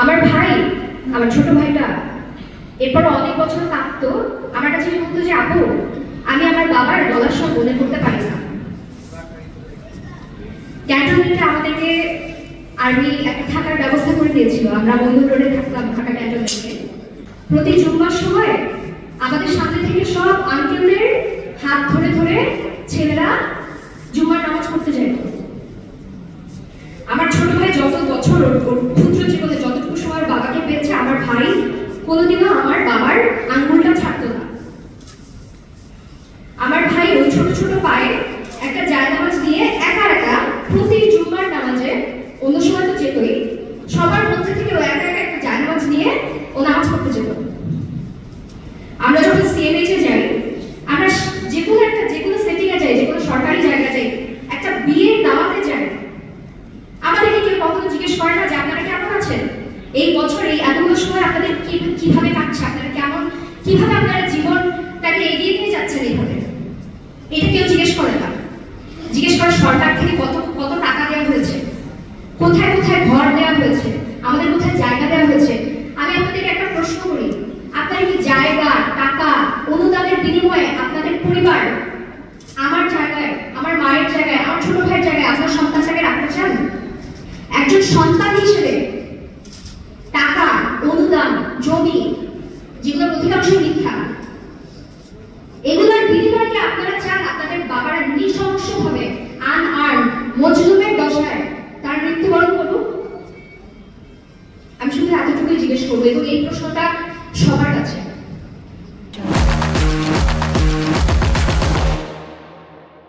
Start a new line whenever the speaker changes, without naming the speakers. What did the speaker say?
আমার ভাই, আমার ছোট ভাইটা এরপর অনেক বছর থাকতো আমার কাছে বলতো যে আপু, আমি আমার বাবার গলার সব মনে করতে পারি না। ক্যান্টনমেন্টে আমাদেরকে আর্মি একটা থাকার ব্যবস্থা করে দিয়েছিল। আমরা ময়ূর রোডে থাকতাম ঢাকা ক্যান্টনমেন্টে। প্রতি জুম্মার সময় আমাদের সামনে থেকে সব আঙ্কেলদের হাত ধরে ধরে ছেলেরা জুম্মার নামাজ পড়তে যেত। আমার ছোট ভাই যত বছর ক্ষুদ্র জীবনে যতটুকু সময় বাবাকে পেয়েছে, আমার ভাই কোনোদিনও আমার বাবার আঙ্গুলটা ছাড়তো না। আমার ভাই ওই ছোট ছোট পায়ে একটা জায়নামাজ নিয়ে একা একা প্রতি জুম্মার নামাজে, অন্য সময় তো যেতই, সবার মধ্যে থেকে ও একা একা একটা জায়নামাজ নিয়ে ও নামাজ পড়তে যেত। আমরা যখন সিএমএইচে যাই, আমরা যে কোনো সেটিংয়ে যাই, যে কোনো সরকারি জায়গা যাই, একটা বিয়ের দাওয়াতে যাই, আমাদেরকে কেউ কখনো জিজ্ঞেস করে না যে আপনারা কেমন আছেন, এই বছর এই এতগুলো সময় আপনাদের কিভাবে কাটছে, আপনারা কিভাবে আপনারা জীবনটাকে এগিয়ে নিয়ে যাচ্ছেন। এইভাবে এটা কেউ জিজ্ঞেস করে না। জিজ্ঞেস করে সরকার থেকে কত কত টাকা দেওয়া হয়েছে, কোথায় কোথায় ঘর দেওয়া হয়েছে, আমাদের কোথায় জায়গা দেওয়া হয়েছে। আমি আপনাদেরকে একটা প্রশ্ন করি, আপনার কি জায়গা, টাকা, অনুদানের বিনিময়ে আপনাদের পরিবার আমার জায়গায়, আমার মায়ের জায়গায়, আমার ছোট ভাইয়ের জায়গায় আপনার সন্তানটাকে রাখতে চান? একজন সন্তান হিসেবে টাকা, অনুদান, জমি, যেগুলোর অধিকাংশ মিথ্যা, এগুলোর বিনিময়ে আপনারা চান আপনাদের বাবারা নৃশংসভাবে আনআর্ন মজলুম